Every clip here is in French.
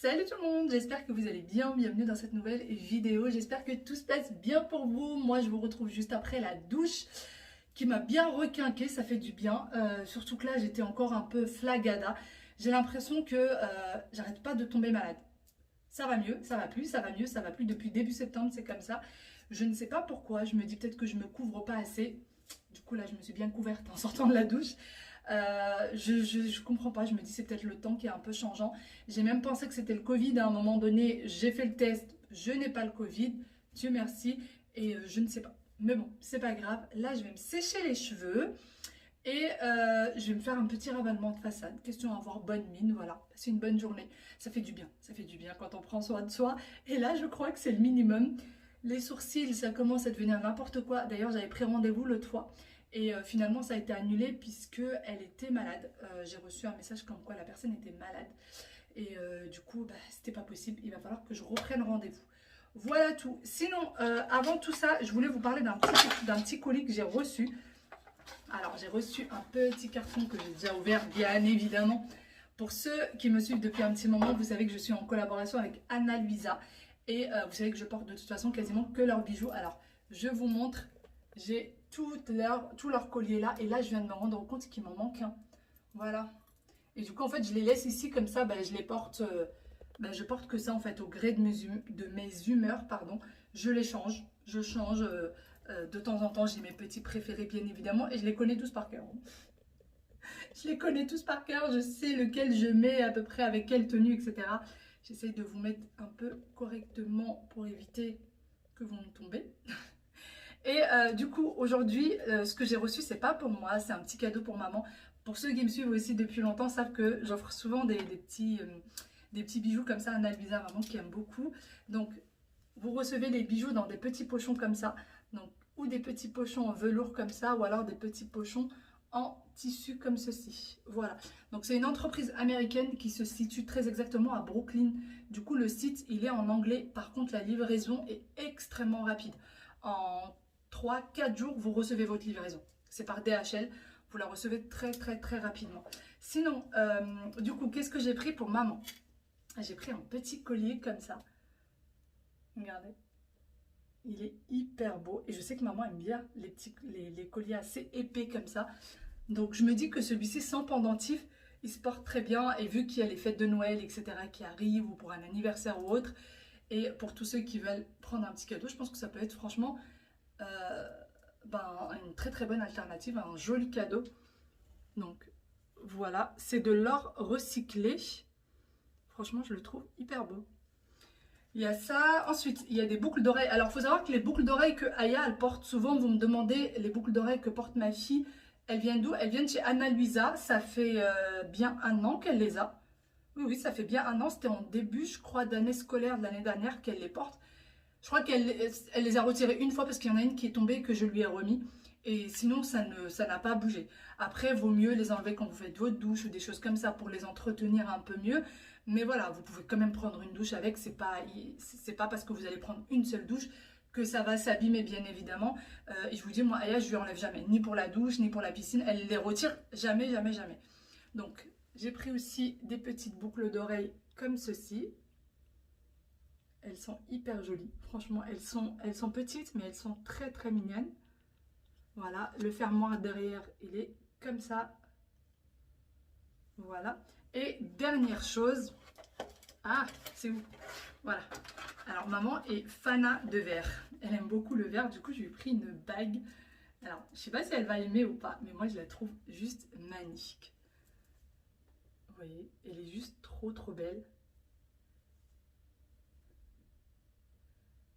Salut tout le monde, j'espère que vous allez bien, bienvenue dans cette nouvelle vidéo, j'espère que tout se passe bien pour vous. Moi je vous retrouve juste après la douche qui m'a bien requinqué, ça fait du bien, surtout que là j'étais encore un peu flagada. J'ai l'impression que j'arrête pas de tomber malade. Ça va mieux, ça va plus, ça va mieux, ça va plus depuis début septembre, c'est comme ça. Je ne sais pas pourquoi, je me dis peut-être que je me couvre pas assez. Du coup là je me suis bien couverte en sortant de la douche. Je comprends pas, je me dis c'est peut-être le temps qui est un peu changeant. J'ai même pensé que c'était le Covid à un moment donné, j'ai fait le test, je n'ai pas le Covid, Dieu merci, et je ne sais pas. Mais bon, c'est pas grave, là je vais me sécher les cheveux et je vais me faire un petit ravalement de façade, question d'avoir bonne mine, voilà, c'est une bonne journée. Ça fait du bien quand on prend soin de soi, et là je crois que c'est le minimum. Les sourcils, ça commence à devenir n'importe quoi, d'ailleurs j'avais pris rendez-vous l'autre fois. Et finalement, ça a été annulé puisque elle était malade. J'ai reçu un message comme quoi la personne était malade. Et du coup, bah, c'était pas possible. Il va falloir que je reprenne rendez-vous. Voilà tout. Sinon, avant tout ça, je voulais vous parler d'un petit colis que j'ai reçu. Alors, j'ai reçu un petit carton que j'ai déjà ouvert, bien évidemment. Pour ceux qui me suivent depuis un petit moment, vous savez que je suis en collaboration avec Anna Luisa. Et vous savez que je porte de toute façon quasiment que leurs bijoux. Alors, je vous montre. J'ai tout leur collier là. Et là, je viens de me rendre compte qu'il m'en manque un. Voilà. Et du coup, en fait, je les laisse ici comme ça. Bah, je les porte. Je porte que ça en fait au gré de mes humeurs. Pardon. Je les change. Je change de temps en temps. J'ai mes petits préférés, bien évidemment. Et je les connais tous par cœur. Je les connais tous par cœur. Je sais lequel je mets à peu près avec quelle tenue, etc. J'essaye de vous mettre un peu correctement pour éviter que vous me tombez. Et du coup, aujourd'hui, ce que j'ai reçu, c'est pas pour moi, c'est un petit cadeau pour maman. Pour ceux qui me suivent aussi depuis longtemps, savent que j'offre souvent des petits bijoux comme ça à Anna Luisa, maman qui aime beaucoup. Donc, vous recevez les bijoux dans des petits pochons comme ça, donc, ou des petits pochons en velours comme ça, ou alors des petits pochons en tissu comme ceci. Voilà. Donc, c'est une entreprise américaine qui se situe très exactement à Brooklyn. Du coup, le site, il est en anglais. Par contre, la livraison est extrêmement rapide. En 3-4 jours, vous recevez votre livraison. C'est par DHL. Vous la recevez très rapidement. Sinon, du coup, qu'est-ce que j'ai pris pour maman? J'ai pris un petit collier comme ça. Regardez. Il est hyper beau. Et je sais que maman aime bien les colliers assez épais comme ça. Donc, je me dis que celui-ci, sans pendentif, il se porte très bien. Et vu qu'il y a les fêtes de Noël, etc. qui arrivent, ou pour un anniversaire ou autre, et pour tous ceux qui veulent prendre un petit cadeau, je pense que ça peut être franchement une très bonne alternative, un joli cadeau. Donc voilà, c'est de l'or recyclé. Franchement, je le trouve hyper beau. Il y a ça. Ensuite, il y a des boucles d'oreilles. Alors, il faut savoir que les boucles d'oreilles que Aya, elle porte souvent, vous me demandez, les boucles d'oreilles que porte ma fille, elles viennent d'où? Elles viennent chez Anna Luisa. Ça fait bien 1 an qu'elle les a. Oui, ça fait bien 1 an. C'était en début, je crois, d'année scolaire de l'année dernière qu'elle les porte. Je crois qu'elle les a retirées une fois parce qu'il y en a une qui est tombée que je lui ai remis. Et sinon, ça n'a pas bougé. Après, vaut mieux les enlever quand vous faites votre douche ou des choses comme ça pour les entretenir un peu mieux. Mais voilà, vous pouvez quand même prendre une douche avec. C'est pas parce que vous allez prendre une seule douche que ça va s'abîmer, bien évidemment. Et je vous dis, moi, Aya, je lui enlève jamais. Ni pour la douche, ni pour la piscine. Elle les retire jamais. Donc, j'ai pris aussi des petites boucles d'oreilles comme ceci. Elles sont hyper jolies. Franchement, elles sont petites, mais elles sont très mignonnes. Voilà, le fermoir derrière, il est comme ça. Voilà. Et dernière chose. Ah, c'est où? Voilà. Alors, maman est fanat de verre. Elle aime beaucoup le verre. Du coup, je lui ai pris une bague. Alors, je sais pas si elle va aimer ou pas, mais moi, je la trouve juste magnifique. Vous voyez, elle est juste trop belle.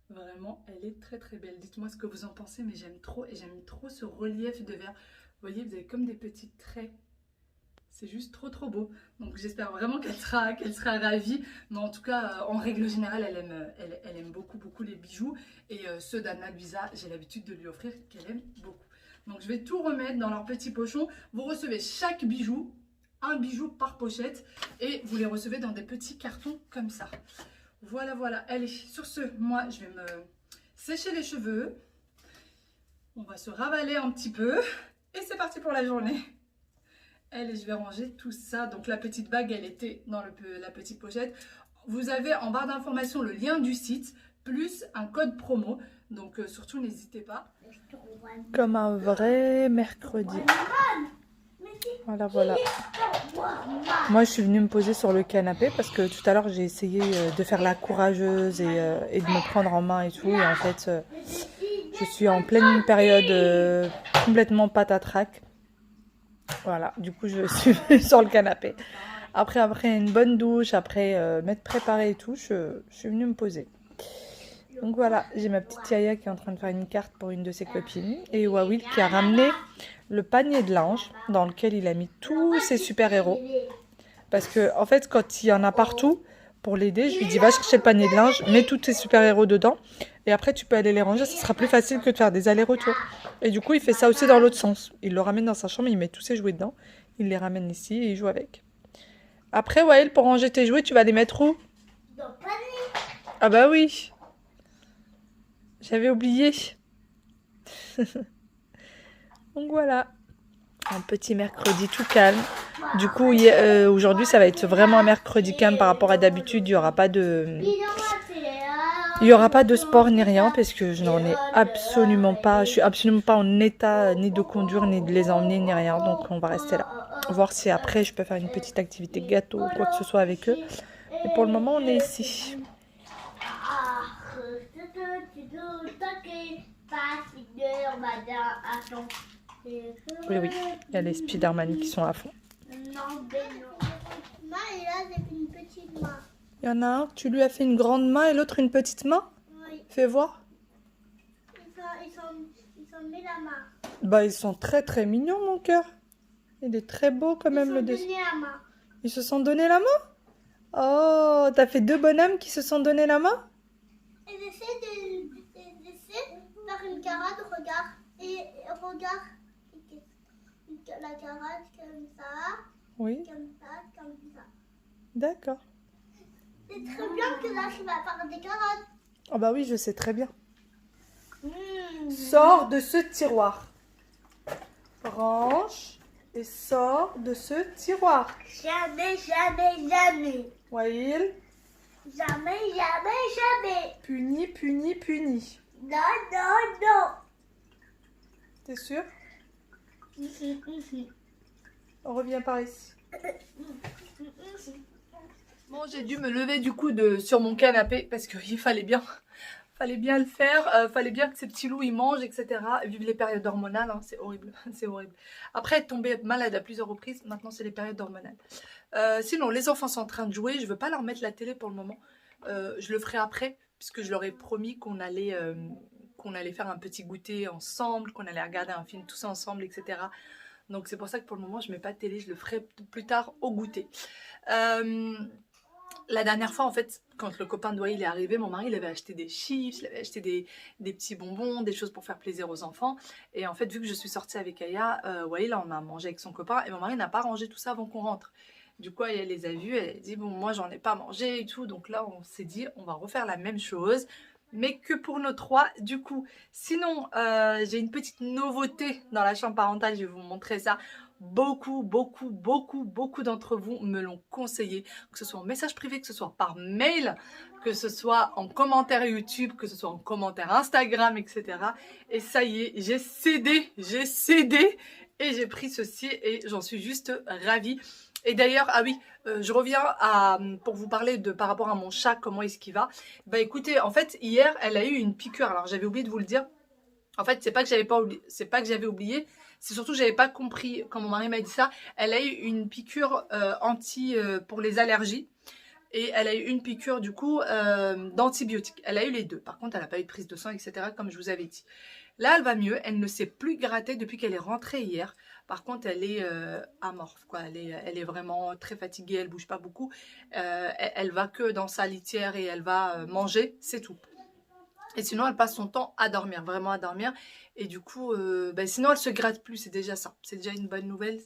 Vraiment, elle est très belle. Dites-moi ce que vous en pensez, mais j'aime trop. Et j'aime trop ce relief de verre. Vous voyez, vous avez comme des petits traits. C'est juste trop beau. Donc j'espère vraiment qu'elle sera ravie. Mais en tout cas, en règle générale, elle aime beaucoup les bijoux. Et ceux d'Anna Luisa, j'ai l'habitude de lui offrir qu'elle aime beaucoup. Donc je vais tout remettre dans leur petit pochon. Vous recevez chaque bijou, un bijou par pochette. Et vous les recevez dans des petits cartons comme ça. Voilà. Allez, sur ce, moi, je vais me sécher les cheveux. On va se ravaler un petit peu. Et c'est parti pour la journée. Allez, je vais ranger tout ça. Donc, la petite bague, elle était dans la petite pochette. vous avez en barre d'informations le lien du site, plus un code promo. Donc surtout n'hésitez pas. Comme un vrai mercredi. Voilà, voilà. Moi, je suis venue me poser sur le canapé parce que tout à l'heure, j'ai essayé de faire la courageuse et de me prendre en main et tout. Et en fait, je suis en pleine période complètement patatrac. Voilà, du coup, je suis venue sur le canapé. Après une bonne douche, après m'être préparée et tout, je suis venue me poser. Donc voilà, j'ai ma petite Yaya qui est en train de faire une carte pour une de ses copines. Et Wawil qui a ramené le panier de linge dans lequel il a mis tous ses super-héros. Parce que, en fait, quand il y en a partout, pour l'aider, je lui dis va chercher le panier de linge, mets tous tes super-héros dedans. Et après, tu peux aller les ranger, ce sera plus facile que de faire des allers-retours. Et du coup, il fait ça aussi dans l'autre sens. Il le ramène dans sa chambre, il met tous ses jouets dedans. Il les ramène ici et il joue avec. Après, Wael, pour ranger tes jouets, tu vas les mettre où? Dans le panier. Ah bah oui. J'avais oublié. Donc voilà. Un petit mercredi tout calme. Du coup, aujourd'hui, ça va être vraiment un mercredi calme par rapport à d'habitude. Il n'y aura pas de... Il n'y aura pas de sport ni rien parce que je n'en ai absolument pas. Je suis absolument pas en état ni de conduire, ni de les emmener, ni rien. Donc on va rester là. Voir si après je peux faire une petite activité gâteau ou quoi que ce soit avec eux. Mais pour le moment, on est ici. Oui, oui. Il y a les Spider-Man qui sont à fond. Moi, et là, j'ai une petite main. Il y en a un, tu lui as fait une grande main et l'autre une petite main? Oui. Fais voir. Ils sont mis la main. Bah, ils sont très très mignons, mon cœur. Il est très beau quand même le dessin. Ils se sont donné la main. Ils se sont donné la main? Oh, t'as fait deux bonhommes qui se sont donné la main? Et j'essaie de faire une carotte, regarde. Et regarde. La carotte comme ça. Oui. Comme ça. D'accord. C'est très bien que là, je vais faire des carottes. Oh bah oui, je sais très bien. Sors de ce tiroir. Range et sors de ce tiroir. Jamais, jamais, jamais. Wail. Jamais, jamais, jamais. Puni, puni, puni. Non, non, non. T'es sûr? On revient par ici. Bon, j'ai dû me lever du coup sur mon canapé parce qu'il fallait bien le faire. Fallait bien que ces petits loups ils mangent, etc. Vive les périodes hormonales, hein, c'est horrible, c'est horrible. Après être tombée malade à plusieurs reprises, maintenant c'est les périodes hormonales. Sinon, les enfants sont en train de jouer. Je veux pas leur mettre la télé pour le moment. Je le ferai après puisque je leur ai promis qu'on allait faire un petit goûter ensemble, qu'on allait regarder un film tous ensemble, etc. Donc c'est pour ça que pour le moment je mets pas de télé, je le ferai plus tard au goûter. La dernière fois en fait, quand le copain de Wail est arrivé, mon mari il avait acheté des chips, il avait acheté des petits bonbons, des choses pour faire plaisir aux enfants. Et en fait vu que je suis sortie avec Aya, Wail on a mangé avec son copain et mon mari n'a pas rangé tout ça avant qu'on rentre. Du coup Aya les a vus, elle a dit bon moi j'en ai pas mangé et tout, donc là on s'est dit on va refaire la même chose. Mais que pour nos trois, du coup. Sinon, j'ai une petite nouveauté dans la chambre parentale, je vais vous montrer ça. Beaucoup d'entre vous me l'ont conseillé, que ce soit en message privé, que ce soit par mail, que ce soit en commentaire YouTube, que ce soit en commentaire Instagram, etc. Et ça y est, j'ai cédé et j'ai pris ceci et j'en suis juste ravie. Et d'ailleurs, ah oui, je reviens pour vous parler par rapport à mon chat, comment est-ce qu'il va. Bah écoutez, en fait, hier, elle a eu une piqûre. Alors, j'avais oublié de vous le dire. En fait, c'est pas que j'avais oublié, c'est surtout que j'avais pas compris quand mon mari m'a dit ça. Elle a eu une piqûre pour les allergies. Et elle a eu une piqûre, du coup, d'antibiotiques. Elle a eu les deux. Par contre, elle n'a pas eu de prise de sang, etc., comme je vous avais dit. Là, elle va mieux. Elle ne s'est plus gratter depuis qu'elle est rentrée hier. Par contre, elle est amorphe, quoi. Elle est vraiment très fatiguée. Elle bouge pas beaucoup. Elle va que dans sa litière et elle va manger, c'est tout. Et sinon, elle passe son temps à dormir, vraiment à dormir. Et du coup, sinon, elle se gratte plus. C'est déjà ça. C'est déjà une bonne nouvelle.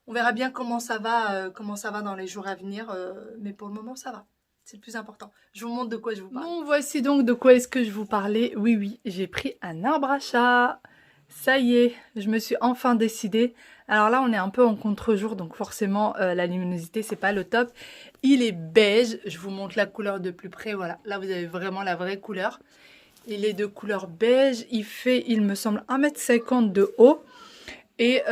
On verra bien comment ça va dans les jours à venir. Mais pour le moment, ça va. C'est le plus important. Je vous montre de quoi je vous parle. Bon, voici donc de quoi est-ce que je vous parlais. Oui, j'ai pris un arbre à chat. Ça y est, je me suis enfin décidée Alors là, on est un peu en contre-jour, donc forcément, la luminosité, c'est pas le top. Il est beige. Je vous montre la couleur de plus près. Voilà, là, vous avez vraiment la vraie couleur. Il est de couleur beige. Il fait, il me semble, 1,50 m de haut. Et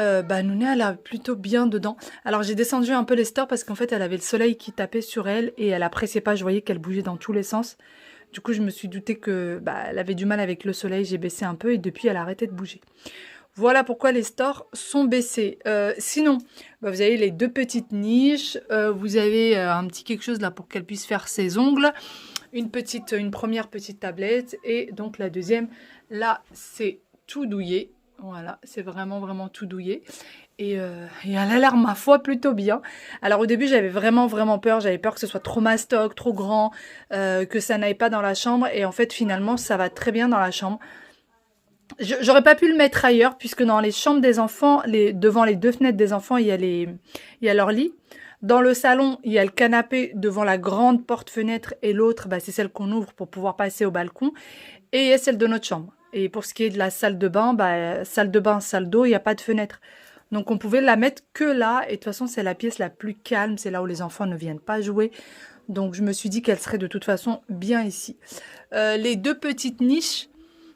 Nouné, elle a plutôt bien dedans. Alors, j'ai descendu un peu les stores parce qu'en fait, elle avait le soleil qui tapait sur elle et elle appréciait pas. Je voyais qu'elle bougeait dans tous les sens. Du coup, je me suis douté que elle avait du mal avec le soleil. J'ai baissé un peu et depuis, elle a arrêté de bouger. Voilà pourquoi les stores sont baissés. Sinon, vous avez les deux petites niches. Vous avez un petit quelque chose là pour qu'elle puisse faire ses ongles. Une première petite tablette. Et donc, la deuxième, là, c'est tout douillet. Voilà, c'est vraiment tout douillet. Et elle a l'air, ma foi, plutôt bien. Alors au début, j'avais vraiment peur. J'avais peur que ce soit trop mastoc, trop grand, que ça n'aille pas dans la chambre. Et en fait, finalement, ça va très bien dans la chambre. J'aurais pas pu le mettre ailleurs, puisque dans les chambres des enfants, devant les deux fenêtres des enfants, il y a leur lit. Dans le salon, il y a le canapé devant la grande porte-fenêtre. Et l'autre, c'est celle qu'on ouvre pour pouvoir passer au balcon. Et il y a celle de notre chambre. Et pour ce qui est de la salle de bain, salle de bain, salle d'eau, il n'y a pas de fenêtre. Donc on pouvait la mettre que là. Et de toute façon, c'est la pièce la plus calme. C'est là où les enfants ne viennent pas jouer. Donc je me suis dit qu'elle serait de toute façon bien ici. Les deux petites niches,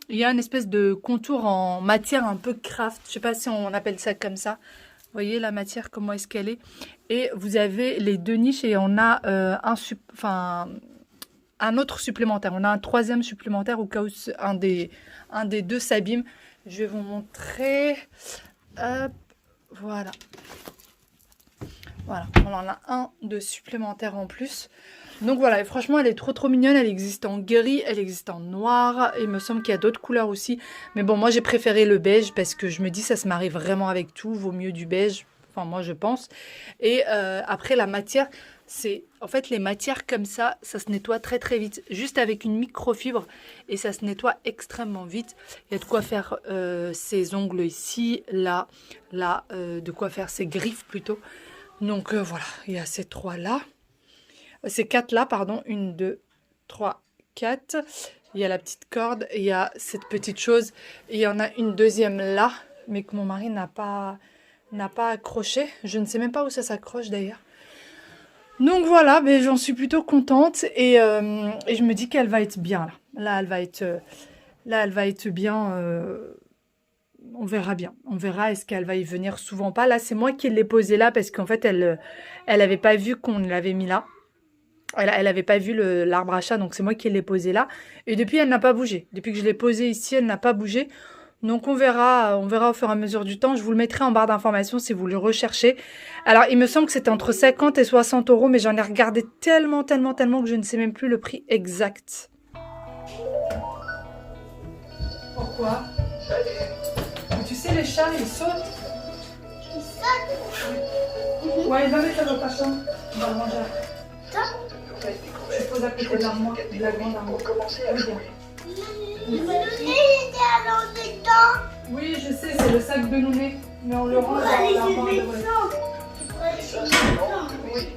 il y a une espèce de contour en matière un peu craft. Je ne sais pas si on appelle ça comme ça. Vous voyez la matière, comment est-ce qu'elle est. Et vous avez les deux niches et on a un autre supplémentaire. On a un troisième supplémentaire au cas où un des deux s'abîme. Je vais vous montrer. Hop, voilà. Voilà, on en a un de supplémentaire en plus. Donc voilà, et franchement, elle est trop mignonne. Elle existe en gris, elle existe en noir. Il me semble qu'il y a d'autres couleurs aussi. Mais bon, moi, j'ai préféré le beige parce que je me dis, ça se marie vraiment avec tout. Vaut mieux du beige. Enfin, moi, je pense. Et après, la matière, c'est... En fait, les matières comme ça se nettoie très vite. Juste avec une microfibre. Et ça se nettoie extrêmement vite. Il y a de quoi faire ses ongles ici, là, de quoi faire ses griffes plutôt. Donc voilà, il y a ces trois-là. Ces quatre-là, pardon. 1, 2, 3, 4. Il y a la petite corde. Il y a cette petite chose. Et il y en a une deuxième là. Mais que mon mari n'a pas accroché. Je ne sais même pas où ça s'accroche d'ailleurs. Donc voilà, mais j'en suis plutôt contente. Et je me dis qu'elle va être bien là. Là, elle va être bien... on verra bien. On verra est-ce qu'elle va y venir souvent pas. Là, c'est moi qui l'ai posée là parce qu'en fait, elle avait pas vu qu'on l'avait mis là. Elle avait pas vu l'arbre à chat, donc c'est moi qui l'ai posée là. Et depuis, elle n'a pas bougé. Depuis que je l'ai posée ici, elle n'a pas bougé. Donc on verra au fur et à mesure du temps. Je vous le mettrai en barre d'informations si vous le recherchez. Alors, il me semble que c'était entre 50 et 60 €, mais j'en ai regardé tellement que je ne sais même plus le prix exact. Pourquoi ? Mais tu sais, les chats, ils sautent. Ils sautent. Ouais, va mettre ça dans ta chambre. On va le manger après. Ouais. Je pose à côté de l'armoire, de la grande armoire. Il était allé dedans. Oui, je sais, c'est le sac de Nouné. Mais on le range dans l'armoire de vrai. Oui.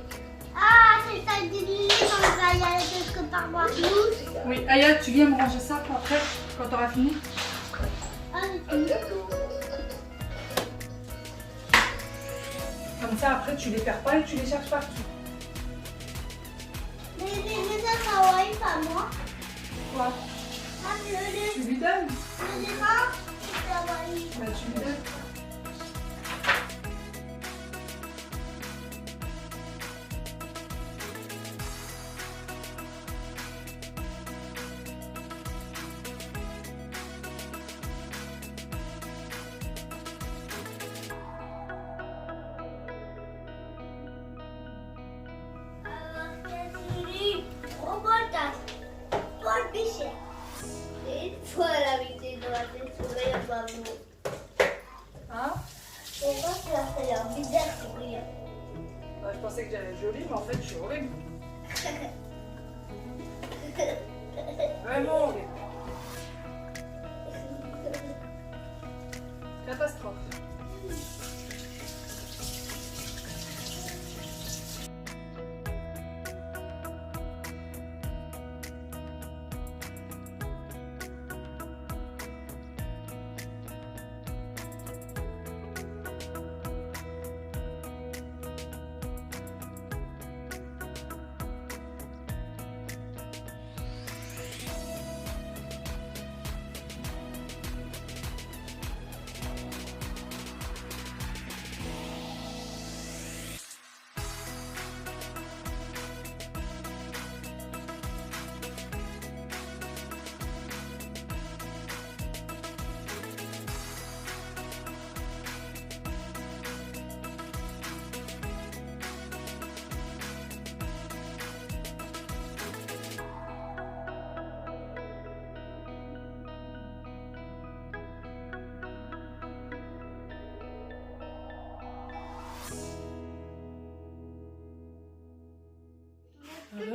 Ah, c'est ça que dit quand il va y aller quelque part voir nous. Oui, Aya, tu viens me ranger ça pour après, quand tu auras fini. Ah, c'est Comme ça, après, tu les perds pas et tu les cherches partout. mais ça, Hawaii, pas moi. Quoi ? Ah, Tu lui donnes ? le débat, c'est Hawaii. Bah, tu lui donnes. Hein ? Bah, je pensais que j'allais être jolie, mais en fait, je suis horrible. Vraiment horrible. Catastrophe.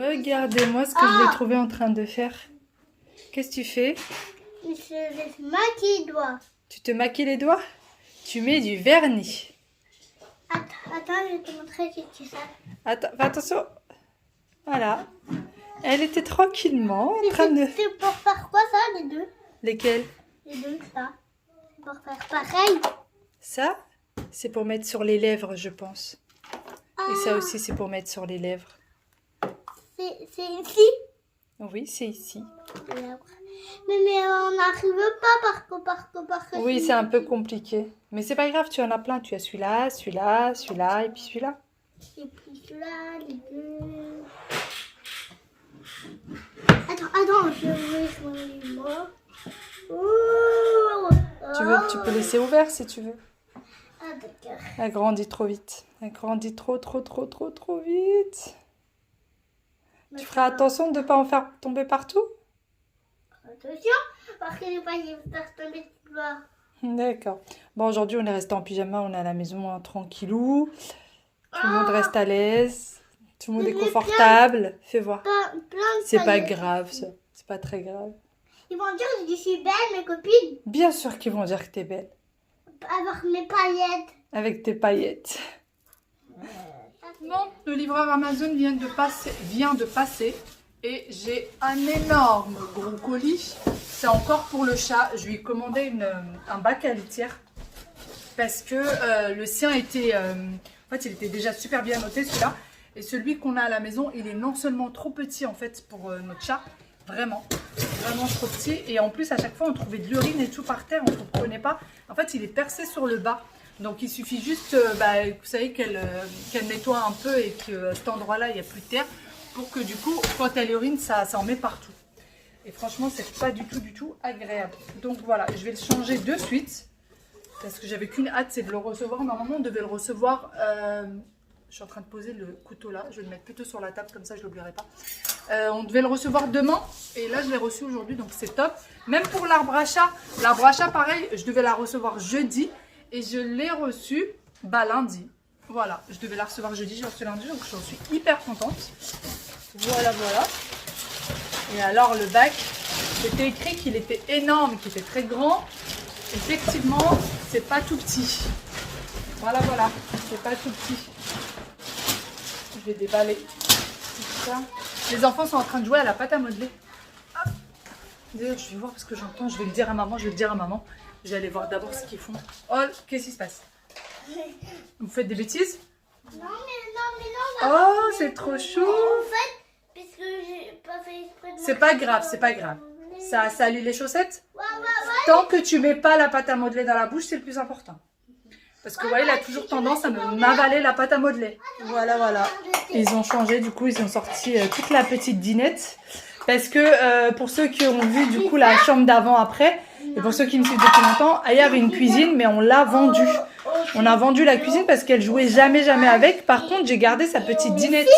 Regardez-moi ce que je vais trouver en train de faire. Qu'est-ce que tu fais? Je maquille les doigts. Tu te maquilles les doigts? Tu mets du vernis. Attends, je vais te montrer ce que tu fais. Attends, fais attention. Voilà. Elle était tranquillement en train de... C'est pour faire quoi ça, les deux? Lesquels? Les deux, ça. C'est pour faire pareil. Ça, c'est pour mettre sur les lèvres, je pense. Et ça aussi, c'est pour mettre sur les lèvres. C'est ici? Oui, c'est ici. Mais on n'arrive pas par que Oui, c'est un peu compliqué. Mais c'est pas grave, tu en as plein. Tu as celui-là, celui-là, celui-là et puis celui-là. Et puis celui-là, les deux. Attends, je vais changer moi. Tu peux laisser ouvert si tu veux. Ah, d'accord. Elle grandit trop vite. Elle grandit trop vite. Tu feras attention de ne pas en faire tomber partout. Attention, parce que j'ai pas envie de faire tomber tout là. D'accord. Bon, aujourd'hui, on est resté en pyjama. On est à la maison tranquillou. Tout le monde reste à l'aise. Tout le monde est confortable. Fais voir. C'est pas grave, ça. C'est pas très grave. Ils vont dire que je suis belle, mes copines. Bien sûr qu'ils vont dire que t'es belle. Avec mes paillettes. Avec tes paillettes. Bon, le livreur Amazon vient de passer et j'ai un énorme gros colis. C'est encore pour le chat. Je lui ai commandé un bac à litière parce que le sien était... en fait, il était déjà super bien noté celui-là. Et celui qu'on a à la maison, il est non seulement trop petit en fait pour notre chat, vraiment trop petit. Et en plus, à chaque fois, on trouvait de l'urine et tout par terre, on ne comprenait pas. En fait, il est percé sur le bas. Donc, il suffit juste, vous savez, qu'elle nettoie un peu et que cet endroit-là, il n'y a plus de terre. Pour que du coup, quand elle urine, ça en met partout. Et franchement, c'est pas du tout agréable. Donc voilà, je vais le changer de suite. Parce que j'avais qu'une hâte, c'est de le recevoir. Normalement, on devait le recevoir... je suis en train de poser le couteau là. Je vais le mettre plutôt sur la table, comme ça, je ne l'oublierai pas. On devait le recevoir demain. Et là, je l'ai reçu aujourd'hui, donc c'est top. Même pour l'arbre à chat. L'arbre à chat, pareil, je devais la recevoir jeudi. Et je l'ai reçu lundi. Voilà, je devais la recevoir jeudi, je l'ai reçu lundi, donc j'en suis hyper contente. Voilà. Et alors le bac, c'était écrit qu'il était énorme, qu'il était très grand. Effectivement, c'est pas tout petit. Voilà, c'est pas tout petit. Je vais déballer tout ça. Les enfants sont en train de jouer à la pâte à modeler. D'ailleurs, je vais voir parce que j'entends, je vais le dire à maman, Je vais aller voir d'abord ce qu'ils font. Oh, qu'est-ce qui se passe? Vous faites des bêtises? Non. Oh, c'est trop chou. En fait, parce que j'ai pas fait exprès de... C'est pas grave. Ça salit les chaussettes? Ouais. Tant que tu mets pas la pâte à modeler dans la bouche, c'est le plus important. Parce que, vous voyez, il a toujours tendance à m'avaler la pâte à modeler. Voilà. Ils ont changé, du coup, ils ont sorti toute la petite dinette. Parce que, pour ceux qui ont vu, du coup, la chambre d'avant après, et pour ceux qui me suivent depuis longtemps, Aya avait une cuisine, mais on l'a vendue. On a vendu la cuisine parce qu'elle jouait jamais avec. Par contre, j'ai gardé sa petite dinette.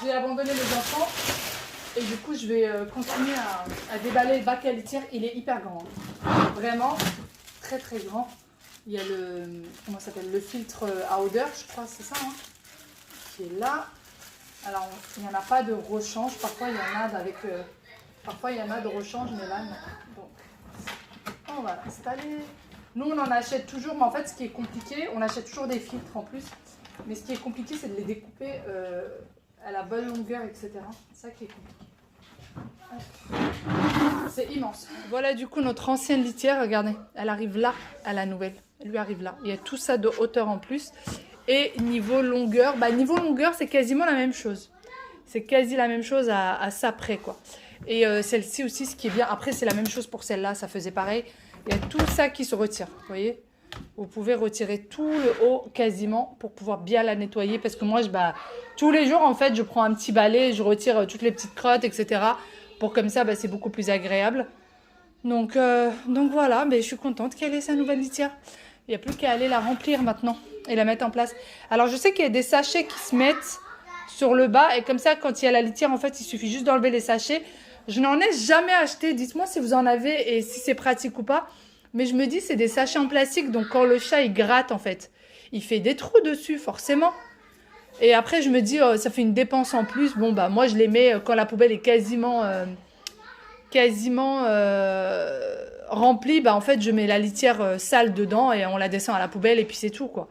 J'ai abandonné les enfants. Et du coup, je vais continuer à déballer le bac à litière. Il est hyper grand. Vraiment, très grand. Il y a le filtre à odeur, je crois, c'est ça, hein, qui est là. Alors, il n'y en a pas de rechange. Parfois, il y en a de rechange, mais là, non. Donc, on va l'installer. Nous, on en achète toujours, mais en fait, ce qui est compliqué, on achète toujours des filtres en plus. Mais ce qui est compliqué, c'est de les découper à la bonne longueur, etc. C'est ça qui est compliqué. C'est immense. Voilà, du coup, notre ancienne litière, regardez, elle arrive là, à la nouvelle. Elle lui arrive là. Il y a tout ça de hauteur en plus. Et niveau longueur, c'est quasiment la même chose. C'est quasi la même chose à ça près, quoi. Et celle-ci aussi, ce qui est bien, après, c'est la même chose pour celle-là, ça faisait pareil. Il y a tout ça qui se retire, vous voyez. Vous pouvez retirer tout le haut quasiment pour pouvoir bien la nettoyer. Parce que moi, tous les jours, en fait, je prends un petit balai, je retire toutes les petites crottes, etc. Pour comme ça, c'est beaucoup plus agréable. Donc voilà, je suis contente qu'elle ait sa nouvelle litière. Il n'y a plus qu'à aller la remplir maintenant et la mettre en place. Alors, je sais qu'il y a des sachets qui se mettent sur le bas. Et comme ça, quand il y a la litière, en fait, il suffit juste d'enlever les sachets. Je n'en ai jamais acheté. Dites-moi si vous en avez et si c'est pratique ou pas. Mais je me dis, c'est des sachets en plastique. Donc, quand le chat, il gratte, en fait, il fait des trous dessus, forcément. Et après, je me dis, ça fait une dépense en plus. Bon, bah, moi, je les mets quand la poubelle est quasiment remplie. Bah, en fait, je mets la litière sale dedans et on la descend à la poubelle et puis c'est tout, quoi.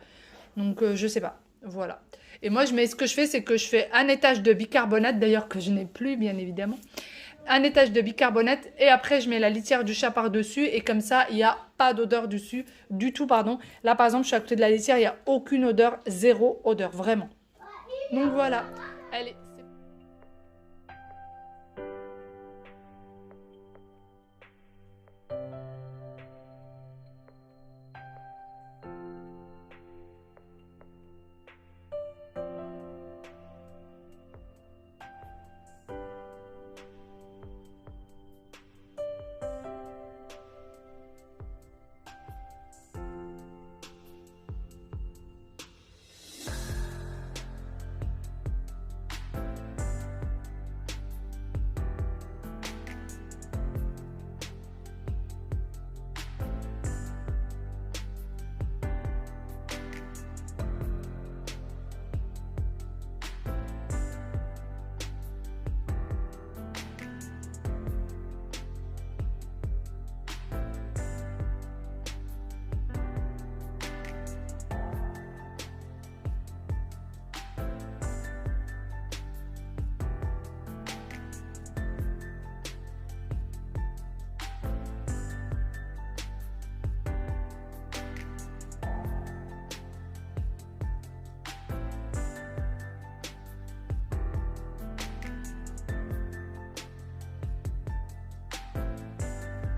Donc, je sais pas. Voilà. Et moi, ce que je fais, c'est que je fais un étage de bicarbonate, d'ailleurs, que je n'ai plus, bien évidemment. Un étage de bicarbonate et après, je mets la litière du chat par-dessus et comme ça, il n'y a pas d'odeur dessus, du tout, pardon. Là, par exemple, je suis à côté de la litière, il n'y a aucune odeur, zéro odeur, vraiment. Donc voilà, allez.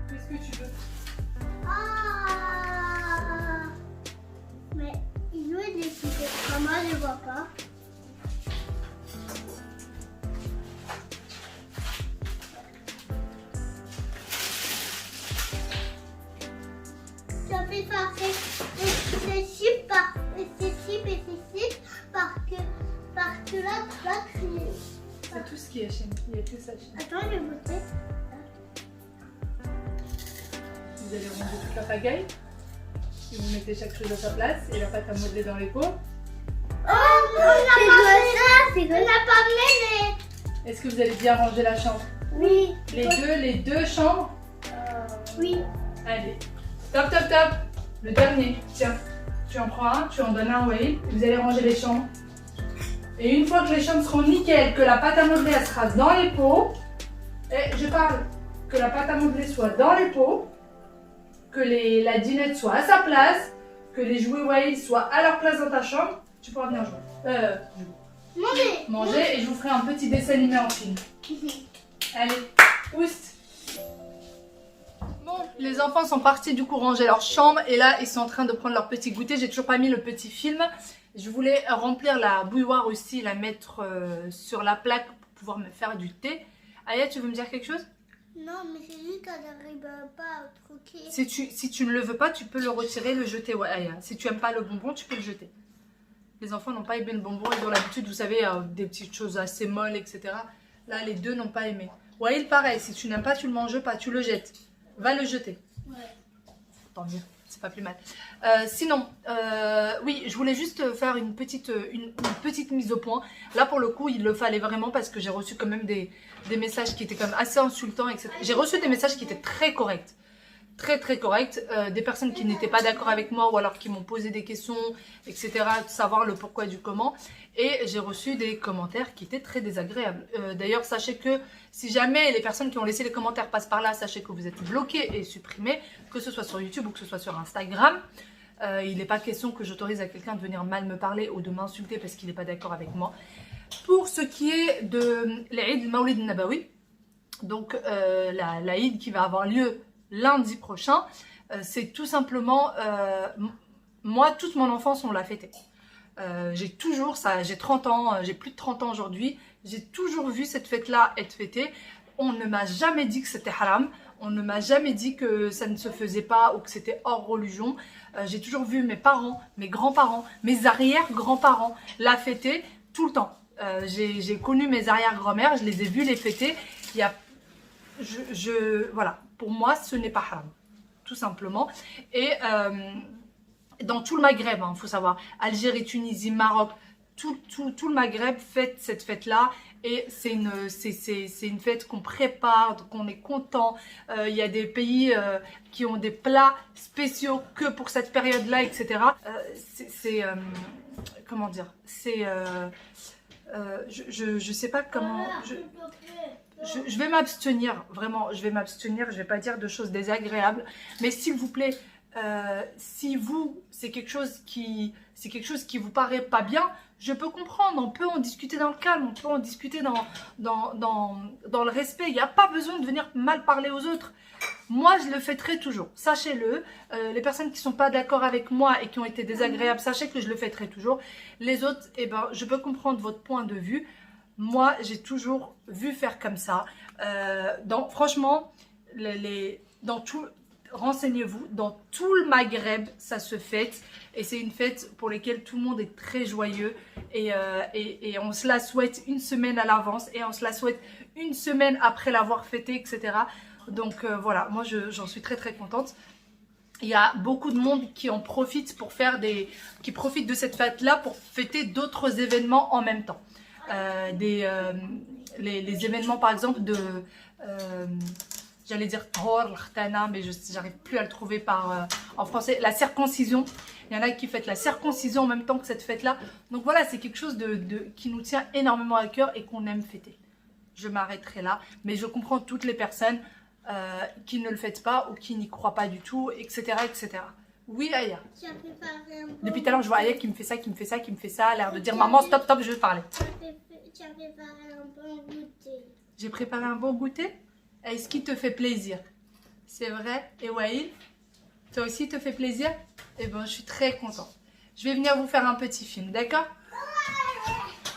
Qu'est-ce que tu veux? Ah, mais il veut décider. Maman, je ne vois pas. Ça fait faire ces chips parce que là, C'est tout ce qui est chaîne. Il y a que ça chaîne. attends, je vais goûter. Vous allez ranger toute la pagaille. Et vous mettez chaque chose à sa place et la pâte à modeler dans les pots. Oh, on n'a pas mené. Est-ce que vous allez bien ranger la chambre? Oui. Les deux chambres? Oui. Allez. Top, top, top. Le dernier. Tiens, tu en prends un, tu en donnes un à Wael. Vous allez ranger les chambres. Et une fois que les chambres seront nickel, que la pâte à modeler elle sera dans les pots, et je parle que la pâte à modeler soit dans les pots, que la dinette soit à sa place, que les jouets Wael soient à leur place dans ta chambre, tu pourras venir jouer. Manger et je vous ferai un petit dessin animé en film. Allez, oust. Bon, les enfants sont partis du coup ranger leur chambre et là ils sont en train de prendre leur petit goûter. J'ai toujours pas mis le petit film. Je voulais remplir la bouilloire aussi, la mettre sur la plaque pour pouvoir me faire du thé. Aya, tu veux me dire quelque chose? Non, mais c'est lui qui n'arrive pas à troquer. Si tu ne le veux pas, tu peux le retirer, le jeter. Ouais, Aya. Si tu aimes pas le bonbon, tu peux le jeter. Les enfants n'ont pas aimé le bonbon, ils ont l'habitude, vous savez, des petites choses assez molles, etc. Là, les deux n'ont pas aimé. Ouais, pareil, si tu n'aimes pas, tu le manges pas, tu le jettes. Va le jeter. Ouais. Tant mieux, c'est pas plus mal. Sinon, oui, je voulais juste faire une petite mise au point. Là, pour le coup, il le fallait vraiment parce que j'ai reçu quand même des messages qui étaient quand même assez insultants, etc. J'ai reçu des messages qui étaient très corrects. Très correct, des personnes qui n'étaient pas d'accord avec moi ou alors qui m'ont posé des questions, etc., de savoir le pourquoi du comment, et j'ai reçu des commentaires qui étaient très désagréables. D'ailleurs, sachez que si jamais les personnes qui ont laissé les commentaires passent par là, sachez que vous êtes bloqués et supprimés, que ce soit sur YouTube ou que ce soit sur Instagram. Il n'est pas question que j'autorise à quelqu'un de venir mal me parler ou de m'insulter parce qu'il n'est pas d'accord avec moi. Pour ce qui est de l'Eid Maoulid Nabawi, donc la Eid qui va avoir lieu lundi prochain, c'est tout simplement, moi, toute mon enfance, on l'a fêté. J'ai toujours ça, j'ai 30 ans, j'ai plus de 30 ans aujourd'hui, j'ai toujours vu cette fête-là être fêtée. On ne m'a jamais dit que c'était haram, on ne m'a jamais dit que ça ne se faisait pas ou que c'était hors religion. J'ai toujours vu mes parents, mes grands-parents, mes arrière-grands-parents la fêter tout le temps. J'ai connu mes arrière-grand-mères, je les ai vus les fêter. Il y a, voilà. Pour moi, ce n'est pas haram, tout simplement. Et dans tout le Maghreb, il faut savoir, Algérie, Tunisie, Maroc, tout le Maghreb fête cette fête-là. Et c'est une fête qu'on prépare, qu'on est content. Il y a des pays qui ont des plats spéciaux que pour cette période-là, etc. Comment dire, je sais pas comment... Je vais m'abstenir, vraiment, je vais m'abstenir. Je vais pas dire de choses désagréables. Mais s'il vous plaît, si c'est quelque chose qui vous paraît pas bien, je peux comprendre, on peut en discuter dans le calme, on peut en discuter dans le respect. Il n'y a pas besoin de venir mal parler aux autres. Moi, je le fêterai toujours, sachez-le. Les personnes qui ne sont pas d'accord avec moi et qui ont été désagréables, sachez que je le fêterai toujours. Les autres, eh ben, je peux comprendre votre point de vue. Moi, j'ai toujours vu faire comme ça. Franchement, renseignez-vous, dans tout le Maghreb, ça se fête. Et c'est une fête pour laquelle tout le monde est très joyeux. Et on se la souhaite une semaine à l'avance. Et on se la souhaite une semaine après l'avoir fêtée, etc. Donc voilà, moi j'en suis très très contente. Il y a beaucoup de monde qui en profite pour qui profitent de cette fête-là pour fêter d'autres événements en même temps. Les événements par exemple de... j'allais dire Tahor, l'Khtana, mais j'arrive plus à le trouver en français. La circoncision. Il y en a qui fêtent la circoncision en même temps que cette fête-là. Donc voilà, c'est quelque chose qui nous tient énormément à cœur et qu'on aime fêter. Je m'arrêterai là. Mais je comprends toutes les personnes qui ne le fêtent pas ou qui n'y croient pas du tout, etc. etc. Oui, Aya. Depuis tout à l'heure, je vois Aya qui me fait ça, qui me fait ça, qui me fait ça. A l'air de dire, maman, stop, stop, je veux parler. Tu as préparé un bon goûter. J'ai préparé un bon goûter. Est-ce qu'il te fait plaisir? C'est vrai? Et Waïl, toi aussi, il te fait plaisir? Eh bien, je suis très contente. Je vais venir vous faire un petit film, d'accord?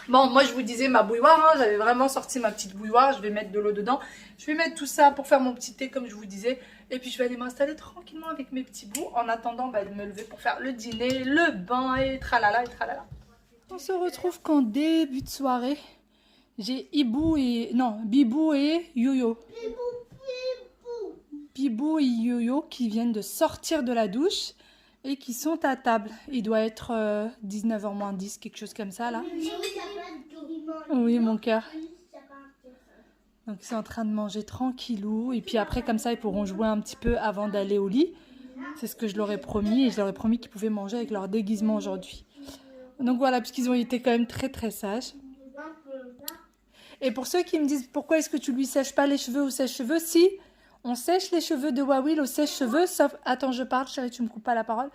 Bon, moi, je vous disais ma bouilloire. Hein, j'avais vraiment sorti ma petite bouilloire. Je vais mettre de l'eau dedans. Je vais mettre tout ça pour faire mon petit thé, comme je vous disais. Et puis, je vais aller m'installer tranquillement avec mes petits bouts en attendant de me lever pour faire le dîner, le bain et tralala et tralala. On se retrouve qu'en début de soirée. J'ai Bibou et Yo-Yo. Bibou et Yo-Yo qui viennent de sortir de la douche et qui sont à table. Il doit être 19h moins 10, quelque chose comme ça là. Oui, mon cœur. Donc ils sont en train de manger tranquillou. Et puis après, comme ça, ils pourront jouer un petit peu avant d'aller au lit. C'est ce que je leur ai promis. Et je leur ai promis qu'ils pouvaient manger avec leur déguisement aujourd'hui. Donc voilà, puisqu'ils ont été quand même très très sages. Et pour ceux qui me disent pourquoi est-ce que tu lui sèches pas les cheveux au sèche-cheveux, si on sèche les cheveux de Wawil au sèche-cheveux, sauf... Attends, je parle, chérie, tu me coupes pas la parole.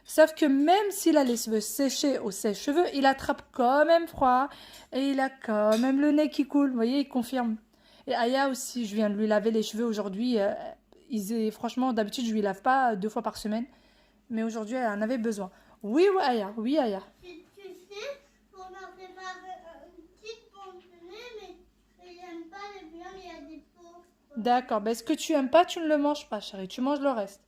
Sauf que même s'il a les cheveux séchés au sèche-cheveux, il attrape quand même froid et il a quand même le nez qui coule. Vous voyez, il confirme. Et Aya aussi, je viens de lui laver les cheveux aujourd'hui. Franchement, d'habitude, je lui lave pas 2 fois par semaine. Mais aujourd'hui, elle en avait besoin. Oui, Aya, oui, Aya. Tu sais, on a préparé une petite pontenée, mais j'aime pas les viandes, il y a des peaux. D'accord, ben, ce que tu aimes pas, tu ne le manges pas, chérie. Tu manges le reste.